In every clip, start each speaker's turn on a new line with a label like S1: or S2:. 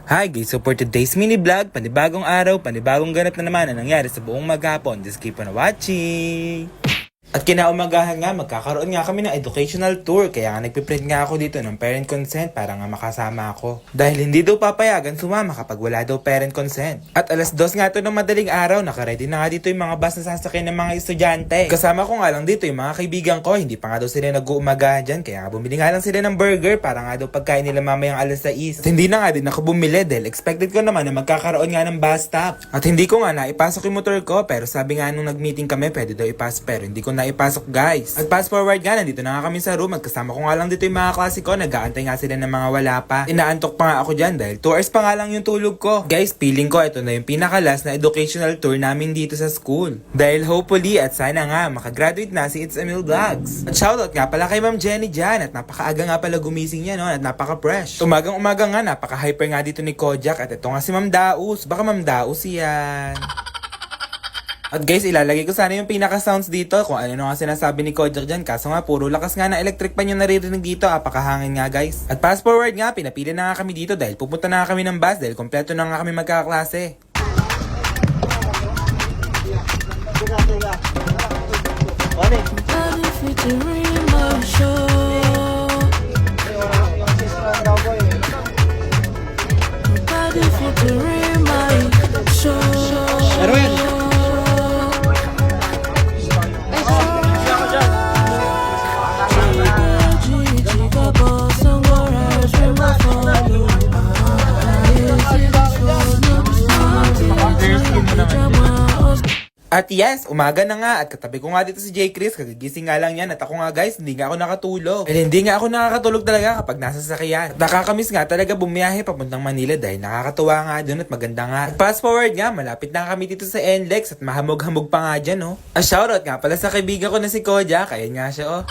S1: Hi guys, so for today's mini vlog, panibagong araw, panibagong ganap na naman ang nangyari sa buong maghapon. Just keep on watching! At kinaumagahan nga, magkakaroon nga kami ng educational tour. Kaya nga nagpiprint nga ako dito ng parent consent para nga makasama ako. Dahil hindi daw papayagan sumama kapag wala daw parent consent. At alas 2 nga to ng madaling araw, nakaready na nga dito yung mga bus na sasakyan ng mga estudyante. Kasama ko nga lang dito yung mga kaibigan ko, hindi pa nga daw sila nag-uumagahan dyan. Kaya nga bumili nga lang sila ng burger para nga daw pagkain nila mamayang alas 6. At hindi na nga din ako bumili dahil expected ko naman na magkakaroon nga ng bus stop. At hindi ko nga naipasok yung motor ko, pero sabi nga nung nag-meeting kami pwede daw ipasok, pero hindi ko naipasok guys. At fast forward nga, nandito na nga kami sa room at kasama ko nga lang dito yung mga klase ko, nag-aantay nga sila ng mga wala pa. Inaantok pa nga ako dyan dahil 2 hours pa nga lang yung tulog ko. Guys, feeling ko ito na yung pinaka-last na educational tour namin dito sa school. Dahil hopefully at sana nga makagraduate na si It's Emil Vlogs. At shoutout nga pala kay Ma'am Jenny dyan at napakaaga nga pala gumising niya no at napaka-fresh. Umagang-umaga nga, napaka-hyper nga dito ni Kojak at ito nga si Ma'am Daus. Baka Ma'am Daus yan. At guys, ilalagay ko sana yung pinaka-sounds dito kung ano nga sinasabi ni Kojak dyan. Kaso nga, puro lakas nga na electric pan yung naririnig dito. Apakahangin nga guys. At fast forward nga, pinapili na nga kami dito dahil pupunta na nga kami ng bus dahil kompleto na nga kami magkaklase. At yes, umaga na nga at katabi ko nga dito si J. Chris, kagigising nga lang yan at ako nga guys, hindi nga ako nakatulog. And hindi nga ako nakakatulog talaga kapag nasa sasakyan. At nakakamiss nga talaga bumiyahe papuntang Manila dahil nakakatuwa nga dun at maganda nga. At fast forward nga, malapit na kami dito sa NLEX at mahamog-hamog pa nga dyan oh. At shoutout nga pala sa kaibigan ko na si Kojak, kaya nga siya oh.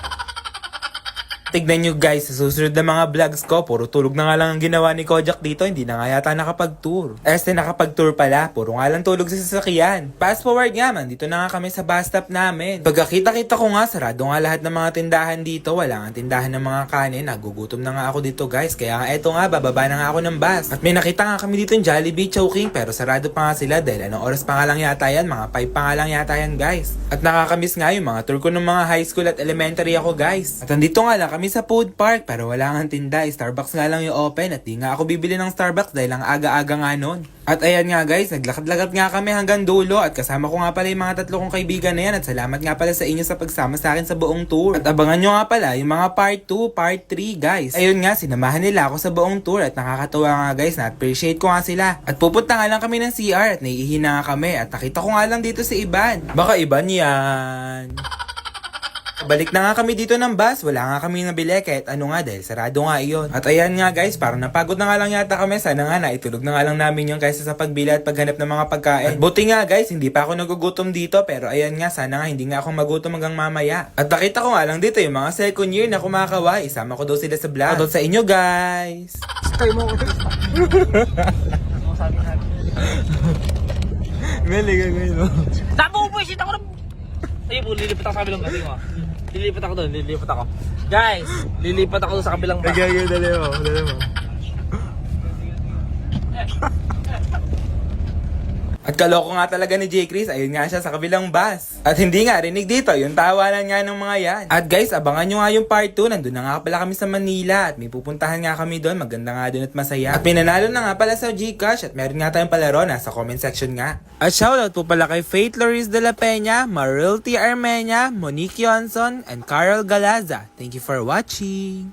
S1: Tignan nyo guys, sa susunod na mga vlogs ko, puro tulog na nga lang ang ginawa ni Kojak dito, hindi na nga yata nakapag-tour. Nakapag-tour pala, puro nga lang tulog sa sasakyan. Fast forward nga man, dito na nga kami sa bus stop namin. Pagkakita-kita ko nga, sarado nga lahat ng mga tindahan dito, wala nga tindahan ng mga kanin, nagugutom na nga ako dito guys. Kaya nga eto nga, bababa na nga ako ng bus. At may nakita nga kami dito yung Jollibee Chowking, pero sarado pa nga sila dahil anong oras pa nga lang yata yan, mga 5 pa nga lang yata yan guys. At nakakamiss nga yung mga tour ko ng mga high school at elementary ako guys. At andito nga lang kami sa food park pero wala nga tinda. Starbucks nga lang yung open at di nga ako bibili ng Starbucks dahil ang aga-aga nga nun. At ayan nga guys, naglakad-lakad nga kami hanggang dulo at kasama ko nga pala yung mga 3 kong kaibigan na yan at salamat nga pala sa inyo sa pagsama sa akin sa buong tour. At abangan nyo nga pala yung mga part 2, part 3 guys. Ayun nga, sinamahan nila ako sa buong tour at nakakatuwa nga guys, na-appreciate ko nga sila. At pupunta nga lang kami ng CR at naiihi na nga kami at nakita ko nga lang dito si Iban. Baka Iban yan. Balik na nga kami dito ng bus, wala nga kami nabili kahit ano nga dahil sarado nga iyon. At ayan nga guys, parang napagod na nga lang yata kami, sana nga naitulog na nga lang namin yung kaysa sa pagbili at paghanap ng mga pagkain. At buti nga guys, hindi pa ako nagugutom dito pero ayan nga, sana nga hindi nga ako magutom hanggang mamaya. At nakita ko nga lang dito yung mga second year na kumakaway, isama ko daw sila sa vlog. Shoutout sa inyo guys! Meli ka ngayon mo.
S2: Napupuisit ako ng... Ayun po, lilipat ako sa kabilang kasi mo. Lilipat ako doon, lilipat ako. Guys, lilipat ako doon sa kabilang bus.
S1: Okay, dali mo, dali mo. At kaloko nga talaga ni J. Chris, ayun nga siya sa kabilang bus. At hindi nga rinig dito, yung tawanan nga ng mga yan. At guys, abangan nyo nga yung part 2, nandun na nga pala kami sa Manila. At may pupuntahan nga kami doon, maganda nga doon at masaya. At pinanalo na nga pala sa Gcash at meron nga tayong palaro, nasa comment section nga. At shoutout po pala kay Faith Loris de la Peña, Marilty Armenia, Monique Johnson, and Carol Galaza. Thank you for watching!